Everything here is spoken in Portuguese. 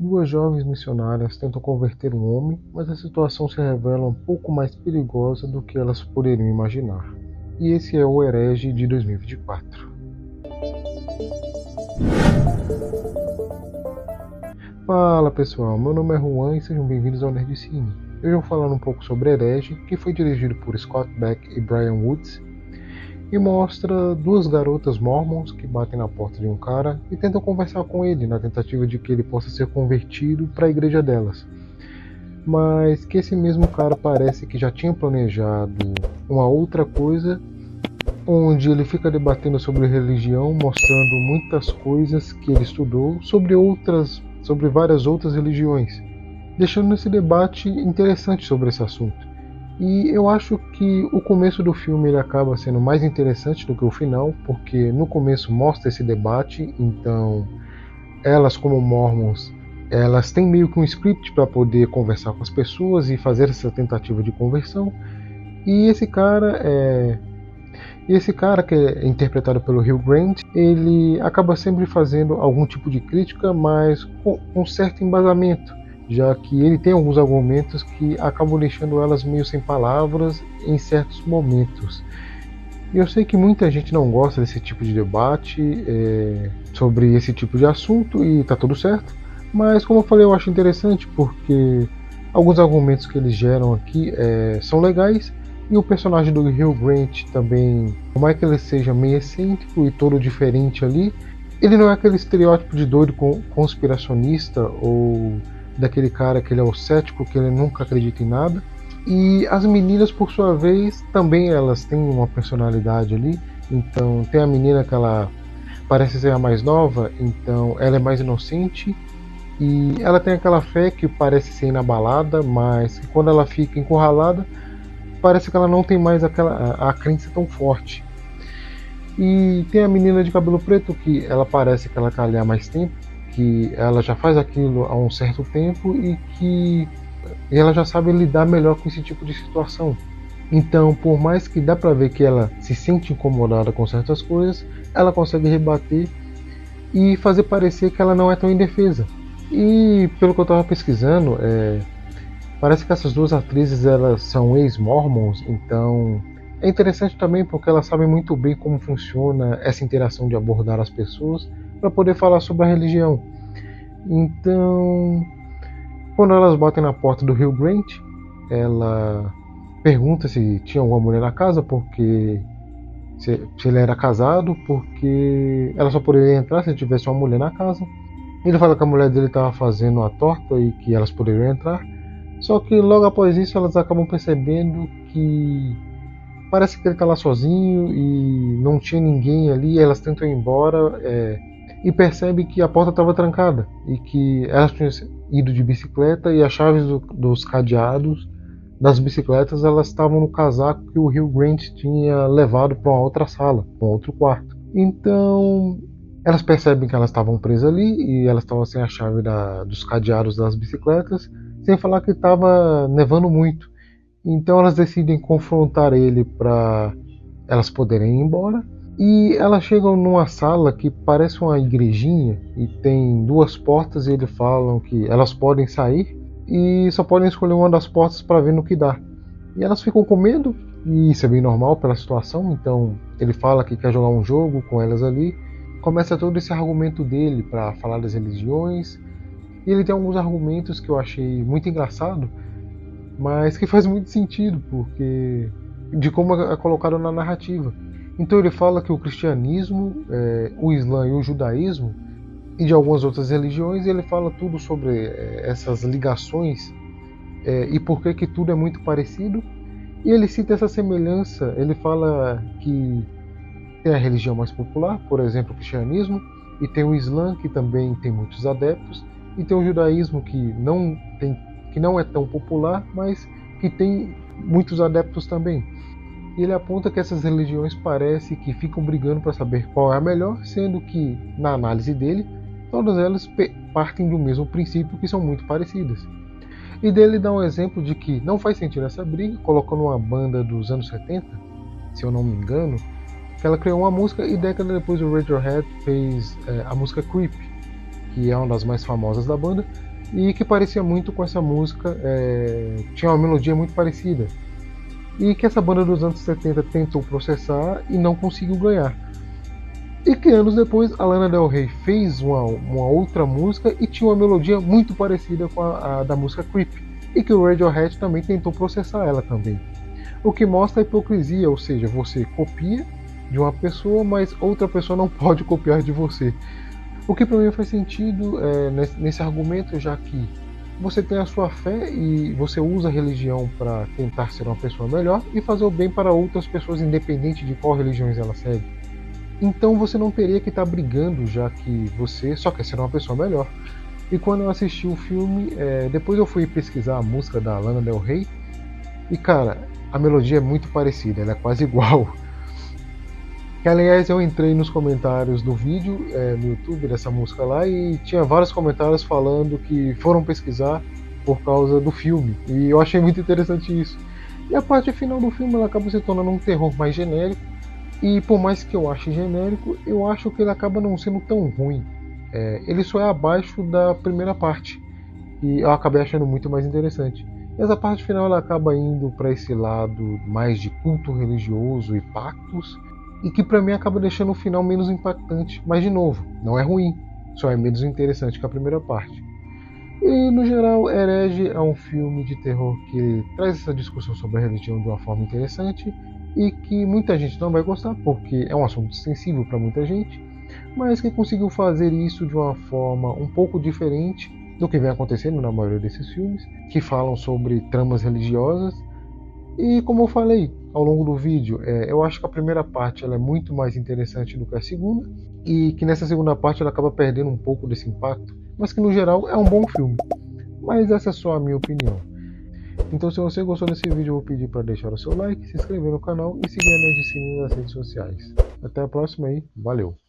Duas jovens missionárias tentam converter um homem, mas a situação se revela um pouco mais perigosa do que elas poderiam imaginar. E esse é o Herege de 2024. Fala pessoal, meu nome é Juan e sejam bem-vindos ao Nerdcine. Eu vou falar um pouco sobre Herege, que foi dirigido por Scott Beck e Brian Woods, e mostra duas garotas mormons que batem na porta de um cara e tentam conversar com ele na tentativa de que ele possa ser convertido para a igreja delas. Mas que esse mesmo cara parece que já tinha planejado uma outra coisa, onde ele fica debatendo sobre religião, mostrando muitas coisas que ele estudou sobre várias outras religiões, deixando esse debate interessante sobre esse assunto. E eu acho que o começo do filme ele acaba sendo mais interessante do que o final, porque no começo mostra esse debate, então elas como mormons, elas têm meio que um script para poder conversar com as pessoas e fazer essa tentativa de conversão. E esse cara que é interpretado pelo Hugh Grant, ele acaba sempre fazendo algum tipo de crítica, mas com um certo embasamento, já que ele tem alguns argumentos que acabam deixando elas meio sem palavras em certos momentos. E eu sei que muita gente não gosta desse tipo de debate sobre esse tipo de assunto e tá tudo certo, mas como eu falei, eu acho interessante porque alguns argumentos que eles geram aqui são legais. E o personagem do Hugh Grant também, por mais que ele seja meio excêntrico e todo diferente ali, ele não é aquele estereótipo de doido conspiracionista ou daquele cara que ele é o cético, que ele nunca acredita em nada. E as meninas, por sua vez, também elas têm uma personalidade ali. Então tem a menina que ela parece ser a mais nova, então ela é mais inocente. E ela tem aquela fé que parece ser inabalada, mas quando ela fica encurralada, parece que ela não tem mais a crença tão forte. E tem a menina de cabelo preto que ela parece que ela tá ali há mais tempo, que ela já faz aquilo há um certo tempo e que ela já sabe lidar melhor com esse tipo de situação. Então, por mais que dá pra ver que ela se sente incomodada com certas coisas, ela consegue rebater e fazer parecer que ela não é tão indefesa. E pelo que eu tava pesquisando, parece que essas duas atrizes elas são ex-mormons, então é interessante também porque elas sabem muito bem como funciona essa interação de abordar as pessoas para poder falar sobre a religião. Então, quando elas batem na porta do Hugh Grant, ela pergunta se tinha alguma mulher na casa, porque se ele era casado, porque ela só poderia entrar se tivesse uma mulher na casa. Ele fala que a mulher dele estava fazendo a torta e que elas poderiam entrar. Só que logo após isso elas acabam percebendo que parece que ele está lá sozinho e não tinha ninguém ali. Elas tentam ir embora e percebem que a porta estava trancada e que elas tinham ido de bicicleta e as chaves dos cadeados das bicicletas elas estavam no casaco que o Hugh Grant tinha levado para uma outra sala, para um outro quarto. Então elas percebem que elas estavam presas ali e elas estavam sem a chave dos cadeados das bicicletas, sem falar que estava nevando muito. Então elas decidem confrontar ele para elas poderem ir embora. E elas chegam numa sala que parece uma igrejinha e tem duas portas e eles falam que elas podem sair e só podem escolher uma das portas para ver no que dá. E elas ficam com medo, e isso é bem normal pela situação, então ele fala que quer jogar um jogo com elas ali. Começa todo esse argumento dele para falar das religiões. E ele tem alguns argumentos que eu achei muito engraçado, mas que faz muito sentido, porque de como é colocado na narrativa. Então ele fala que o cristianismo, o islã e o judaísmo, e de algumas outras religiões, ele fala tudo sobre essas ligações e por que tudo é muito parecido. E ele cita essa semelhança, ele fala que tem a religião mais popular, por exemplo, o cristianismo, e tem o islã, que também tem muitos adeptos, e tem o judaísmo, que não é tão popular, mas que tem muitos adeptos também. E ele aponta que essas religiões parece que ficam brigando para saber qual é a melhor, sendo que, na análise dele, todas elas partem do mesmo princípio, que são muito parecidas. E dele dá um exemplo de que não faz sentido essa briga, colocando uma banda dos anos 70, se eu não me engano, que ela criou uma música e década depois o Radiohead fez a música Creep, que é uma das mais famosas da banda, e que parecia muito com essa música, tinha uma melodia muito parecida, e que essa banda dos anos 70 tentou processar e não conseguiu ganhar. E que anos depois a Lana Del Rey fez uma outra música e tinha uma melodia muito parecida com a da música Creep, e que o Radiohead também tentou processar ela também. O que mostra a hipocrisia, ou seja, você copia de uma pessoa, mas outra pessoa não pode copiar de você. O que para mim faz sentido nesse argumento, já que você tem a sua fé e você usa a religião para tentar ser uma pessoa melhor e fazer o bem para outras pessoas, independente de qual religião ela segue. Então você não teria que estar brigando, já que você só quer ser uma pessoa melhor. E quando eu assisti o filme, depois eu fui pesquisar a música da Lana Del Rey, e cara, a melodia é muito parecida, ela é quase igual. Que, aliás, eu entrei nos comentários do vídeo no YouTube dessa música lá e tinha vários comentários falando que foram pesquisar por causa do filme. E eu achei muito interessante isso. E a parte final do filme ela acaba se tornando um terror mais genérico. E por mais que eu ache genérico, eu acho que ele acaba não sendo tão ruim. Ele só é abaixo da primeira parte. E eu acabei achando muito mais interessante. Essa parte final ela acaba indo para esse lado mais de culto religioso e pactos, e que para mim acaba deixando o final menos impactante. Mas de novo, não é ruim, só é menos interessante que a primeira parte. E no geral, Herege é um filme de terror que traz essa discussão sobre a religião de uma forma interessante e que muita gente não vai gostar porque é um assunto sensível para muita gente, mas que conseguiu fazer isso de uma forma um pouco diferente do que vem acontecendo na maioria desses filmes, que falam sobre tramas religiosas. E como eu falei ao longo do vídeo, eu acho que a primeira parte ela é muito mais interessante do que a segunda, e que nessa segunda parte ela acaba perdendo um pouco desse impacto, mas que no geral é um bom filme. Mas essa é só a minha opinião. Então se você gostou desse vídeo, eu vou pedir para deixar o seu like, se inscrever no canal e seguir a Nerdcine nas redes sociais. Até a próxima aí, valeu!